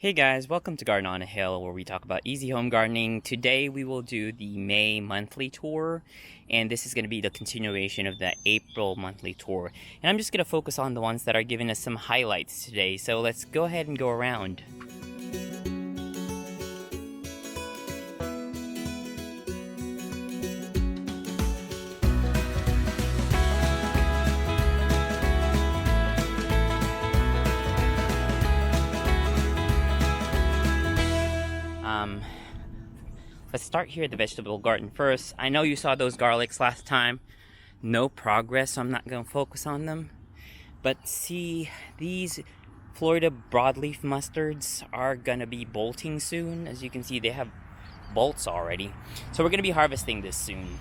Hey guys, welcome to Garden on a Hill, where we talk about easy home gardening. Today we will do the May monthly tour, and this is going to be the continuation of the April monthly tour. And I'm just going to focus on the ones that are giving us some highlights today. So let's go ahead and go around. Let's start here at the vegetable garden first. I know you saw those garlics last time. No progress, so I'm not going to focus on them. But see, these Florida broadleaf mustards are going to be bolting soon. As you can see, they have bolts already. So we're going to be harvesting this soon.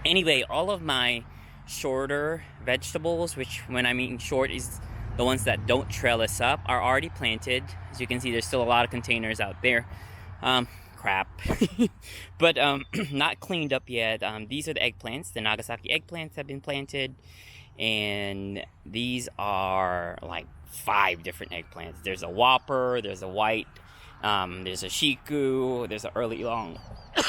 Anyway, all of my shorter vegetables, which when I mean short is the ones that don't trellis up, are already planted. As you can see, there's still a lot of containers out there. Crap. But not cleaned up yet. These are the eggplants. The Nagasaki eggplants have been planted, and these are like 5 different eggplants. There's a Whopper, there's a white, there's a Shiku, there's an early long.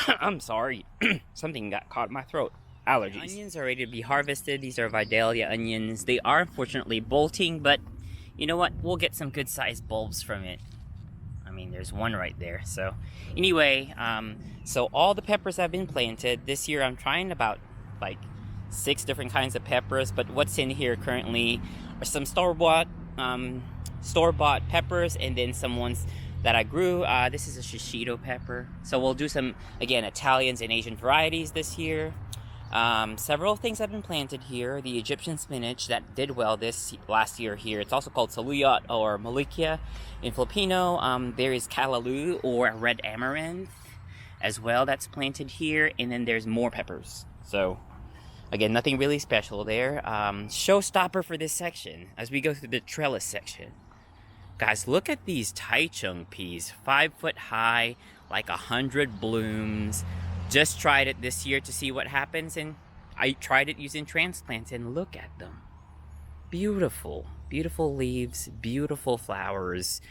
I'm sorry. Something got caught in my throat. Allergies. Onions are ready to be harvested. These are Vidalia onions. They are unfortunately bolting, but you know what? We'll get some good sized bulbs from it. I mean, there's one right there. So anyway, so all the peppers have been planted. This year I'm trying about like 6 different kinds of peppers, but what's in here currently are some store-bought peppers, and then some ones that I grew. This is a shishito pepper. So we'll do some, again, Italians and Asian varieties this year. Several things have been planted here. The Egyptian spinach that did well this last year here. It's also called saluyot or malikia in Filipino. There is callaloo or red amaranth as well that's planted here. And then there's more peppers. So again, nothing really special there. Showstopper for this section as we go through the trellis section. Guys, look at these taichung peas. 5 foot high, like 100 blooms. Just tried it this year to see what happens, and I tried it using transplants, and look at them. Beautiful, beautiful leaves, beautiful flowers,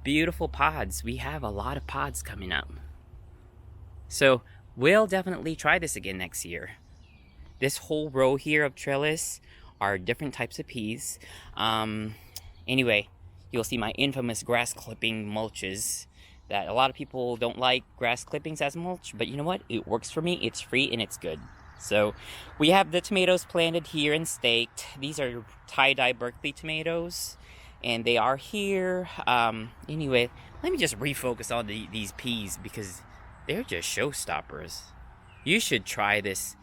beautiful pods. We have a lot of pods coming up. So we'll definitely try this again next year. This whole row here of trellis are different types of peas. Anyway, you'll see my infamous grass clipping mulches. That a lot of people don't like grass clippings as mulch, but you know what? It works for me. It's free and it's good. So we have the tomatoes planted here and staked. These are tie-dye Berkeley tomatoes, and they are here. Anyway, let me just refocus on these peas because they're just showstoppers. You should try this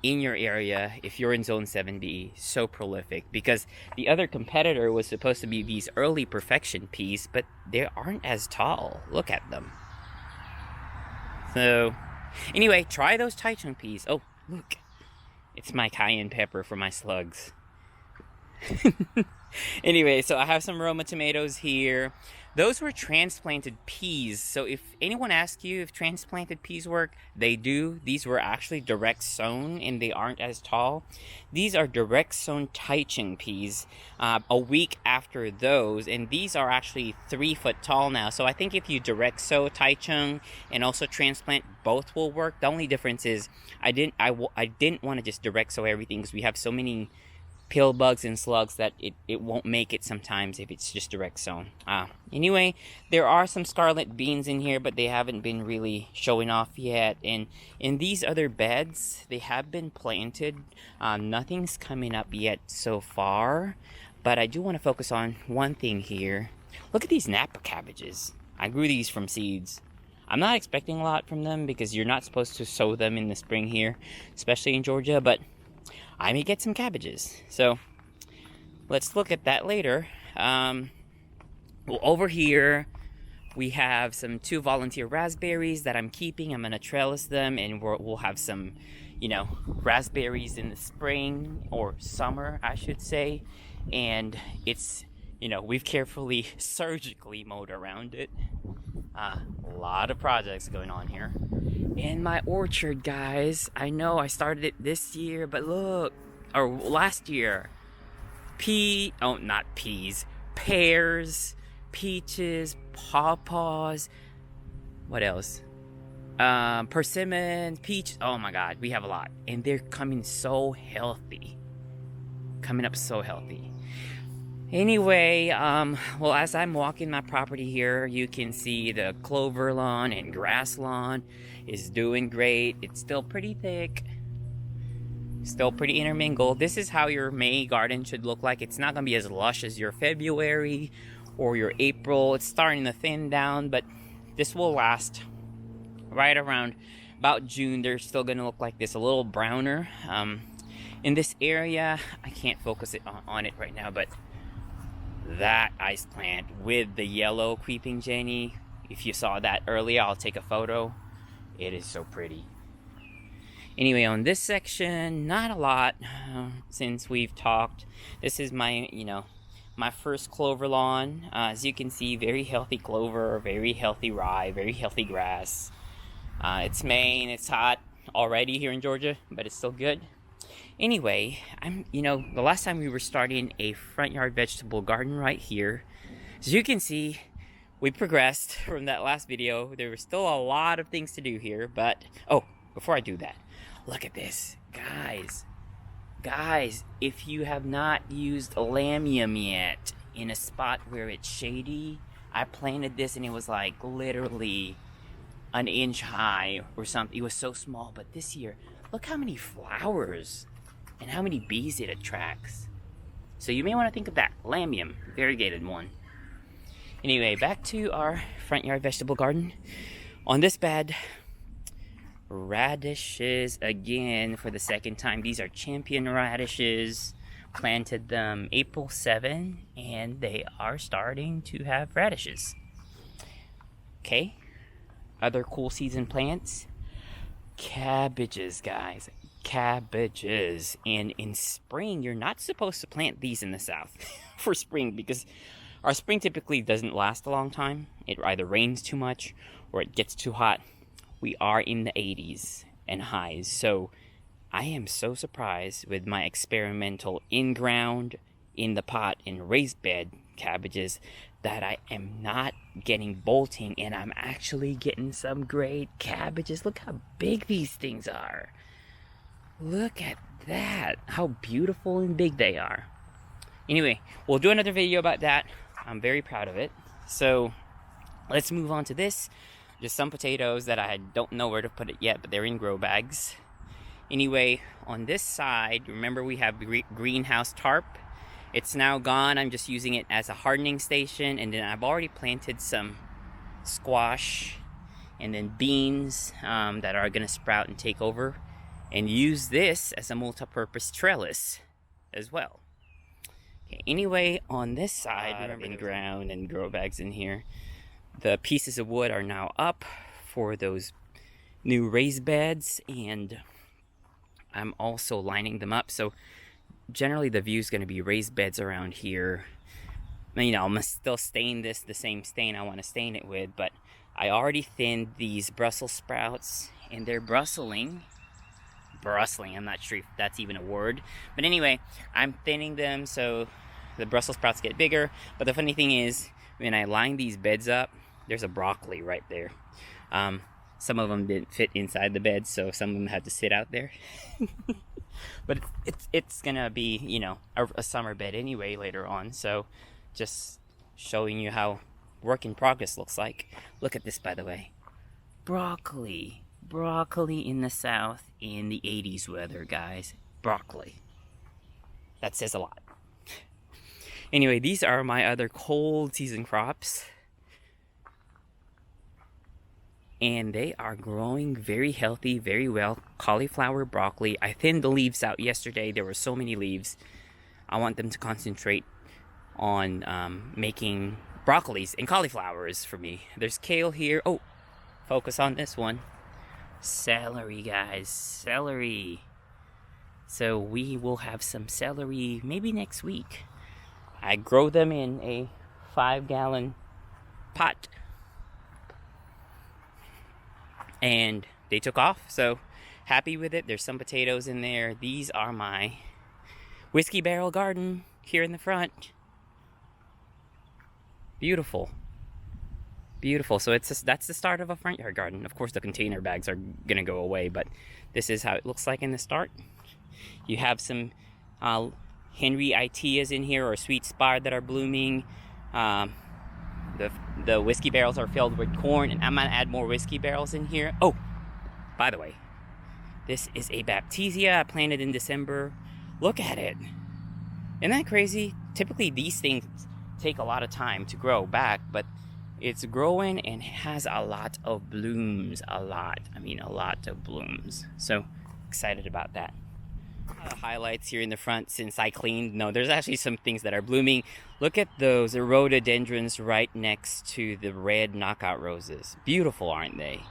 in your area if you're in zone 7B. So prolific, because the other competitor was supposed to be these early perfection peas, but they aren't as tall. Look at them. So anyway, try those taichung peas. Oh, look, it's my cayenne pepper for my slugs. Anyway, so I have some Roma tomatoes here. Those were transplanted peas. So if anyone asks you if transplanted peas work, they do. These were actually direct sown, and they aren't as tall. These are direct sown taichung peas a week after those, and these are actually 3 foot tall now. So I think if you direct sow taichung and also transplant, both will work. The only difference is I didn't want to just direct sow everything because we have so many pill bugs and slugs that it won't make it sometimes if it's just direct sown. Anyway, there are some scarlet beans in here, but they haven't been really showing off yet. And in these other beds, they have been planted. Nothing's coming up yet so far, but I do want to focus on one thing here. Look at these Napa cabbages. I grew these from seeds. I'm not expecting a lot from them because you're not supposed to sow them in the spring here, especially in Georgia, but I may get some cabbages. So let's look at that later. Well, over here we have some 2 volunteer raspberries that I'm keeping. I'm gonna trellis them, and we'll have some, raspberries in the spring or summer, I should say. And it's, we've carefully surgically mowed around it. A lot of projects going on here. In my orchard, guys, I know I started it this year, but look, or last year, not peas, pears, peaches, pawpaws, what else? Persimmons, peach. Oh my god, we have a lot. And they're coming so healthy. Coming up so healthy. Anyway, well, as I'm walking my property here, you can see the clover lawn and grass lawn is doing great. It's still pretty thick. Still pretty intermingled. This is how your May garden should look like. It's not going to be as lush as your February or your April. It's starting to thin down, but this will last right around about June. They're still going to look like this, a little browner. In this area, I can't focus on it right now, but that ice plant with the yellow creeping Jenny, if you saw that earlier, I'll take a photo. It is so pretty. Anyway, on this section, not a lot since we've talked. This is my, my first clover lawn. As you can see, very healthy clover, very healthy rye, very healthy grass. It's May and it's hot already here in Georgia, but it's still good. Anyway, the last time we were starting a front yard vegetable garden right here. As you can see, we progressed from that last video. There were still a lot of things to do here, but, before I do that, look at this. Guys, if you have not used lamium yet in a spot where it's shady, I planted this and it was like literally an inch high or something. It was so small, but this year, look how many flowers and how many bees it attracts. So you may want to think of that, lamium, variegated one. Anyway, back to our front yard vegetable garden. On this bed, radishes again for the second time. These are champion radishes. Planted them April 7 and they are starting to have radishes. Okay, other cool season plants. Cabbages, guys. Cabbages. And in spring, you're not supposed to plant these in the south for spring because our spring typically doesn't last a long time. It either rains too much or it gets too hot. We are in the 80s and highs, so I am so surprised with my experimental in-ground, in the pot, and raised bed cabbages that I am not getting bolting, and I'm actually getting some great cabbages. Look how big these things are. Look at that, how beautiful and big they are. Anyway, we'll do another video about that. I'm very proud of it. So let's move on to this. Just some potatoes that I don't know where to put it yet, but they're in grow bags. Anyway, on this side, remember we have greenhouse tarp. It's now gone. I'm just using it as a hardening station, and then I've already planted some squash and then beans that are gonna sprout and take over, and use this as a multi-purpose trellis as well. Okay, anyway, on this side, in ground and grow bags in here, the pieces of wood are now up for those new raised beds, and I'm also lining them up. So generally the view is going to be raised beds around here. I'm gonna still stain this the same stain I want to stain it with, but I already thinned these Brussels sprouts and they're brustling. I'm not sure if that's even a word, but anyway, I'm thinning them so the Brussels sprouts get bigger. But the funny thing is, when I line these beds up, there's a broccoli right there. Some of them didn't fit inside the bed, so some of them had to sit out there. But it's gonna be, a summer bed anyway later on. So just showing you how work in progress looks like. Look at this, by the way. Broccoli in the south in the 80s weather, guys. Broccoli. That says a lot. Anyway, these are my other cold season crops. And they are growing very healthy, very well. Cauliflower, broccoli. I thinned the leaves out yesterday. There were so many leaves. I want them to concentrate on making broccolis and cauliflowers for me. There's kale here. Oh, focus on this one. Celery, guys. Celery. So we will have some celery maybe next week. I grow them in a 5-gallon pot. And they took off, so happy with it. There's some potatoes in there. These are my whiskey barrel garden here in the front. Beautiful. Beautiful. So that's the start of a front yard garden. Of course, the container bags are gonna go away, but this is how it looks like in the start. You have some Henry Iteas in here, or sweet spar, that are blooming. The whiskey barrels are filled with corn, and I'm gonna add more whiskey barrels in here. Oh, by the way, this is a Baptisia I planted in December. Look at it. Isn't that crazy? Typically these things take a lot of time to grow back, but it's growing and has a lot of blooms. A lot of blooms. So excited about that. Highlights here in the front since I cleaned. No, there's actually some things that are blooming. Look at those rhododendrons right next to the red knockout roses. Beautiful, aren't they?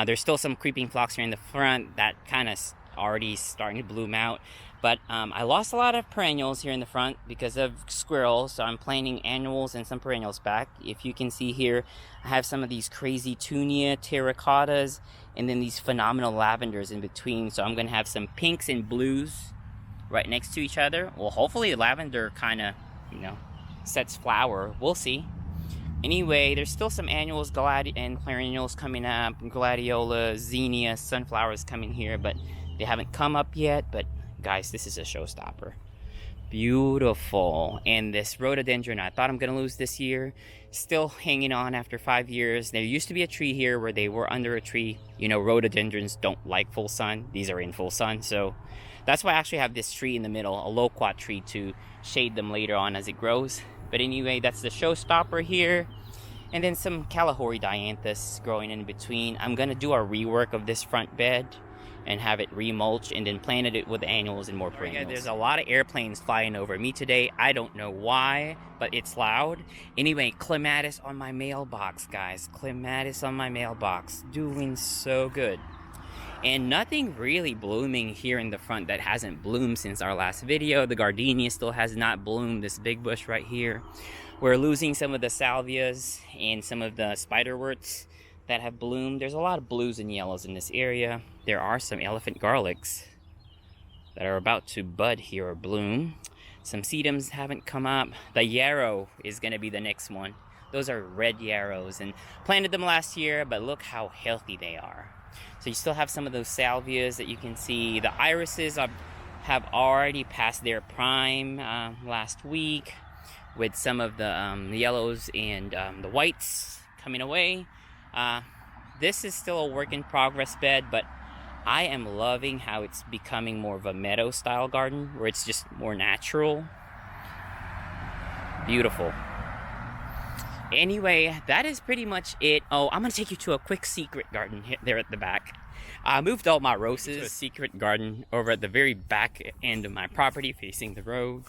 There's still some creeping phlox here in the front that kind of already starting to bloom out. But I lost a lot of perennials here in the front because of squirrels, so I'm planting annuals and some perennials back. If you can see here, I have some of these crazy tunia terracottas and then these phenomenal lavenders in between. So I'm going to have some pinks and blues right next to each other. Well, hopefully lavender kind of, sets flower. We'll see. Anyway, there's still some annuals and perennials coming up. Gladiola, zinnia, sunflowers coming here, but they haven't come up yet. But guys, this is a showstopper. Beautiful. And this rhododendron, I thought I'm gonna lose this year, still hanging on after 5 years. There used to be a tree here where they were under a tree. Rhododendrons don't like full sun. These are in full sun, so that's why I actually have this tree in the middle, a loquat tree, to shade them later on as it grows. But anyway, that's the showstopper here. And then some Kalahari dianthus growing in between. I'm gonna do a rework of this front bed and have it remulched, and then planted it with annuals and more perennials. There's a lot of airplanes flying over me today. I don't know why, but it's loud. Anyway, clematis on my mailbox, guys. Clematis on my mailbox. Doing so good. And nothing really blooming here in the front that hasn't bloomed since our last video. The gardenia still has not bloomed, this big bush right here. We're losing some of the salvias and some of the spiderworts that have bloomed. There's a lot of blues and yellows in this area. There are some elephant garlics that are about to bud here or bloom. Some sedums haven't come up. The yarrow is going to be the next one. Those are red yarrows, and planted them last year, but look how healthy they are. So you still have some of those salvias that you can see. The irises have already passed their prime last week, with some of the yellows and the whites coming away. This is still a work in progress bed, but I am loving how it's becoming more of a meadow style garden where it's just more natural. Beautiful. Anyway, that is pretty much it. Oh, I'm gonna take you to a quick secret garden there at the back. I moved all my roses to a secret garden over at the very back end of my property facing the road.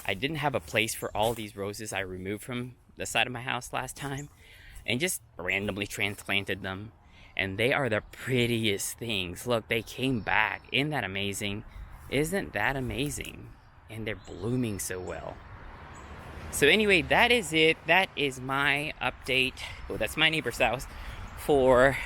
I didn't have a place for all these roses I removed from the side of my house last time, and just randomly transplanted them. And they are the prettiest things. Look, they came back. Isn't that amazing? Isn't that amazing? And they're blooming so well. So anyway, that is it. That is my update. Oh, that's my neighbor's house for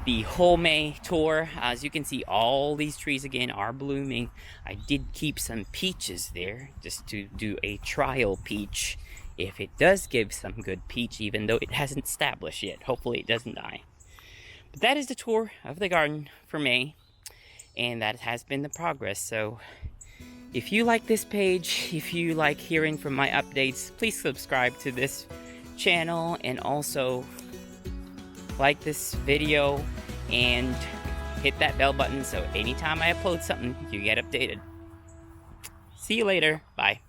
the Home tour. As you can see, all these trees again are blooming. I did keep some peaches there just to do a trial peach. If it does give some good peach, even though it hasn't established yet. Hopefully it doesn't die. But that is the tour of the garden for May. And that has been the progress. So if you like this page, if you like hearing from my updates, please subscribe to this channel. And also like this video and hit that bell button so anytime I upload something, you get updated. See you later. Bye.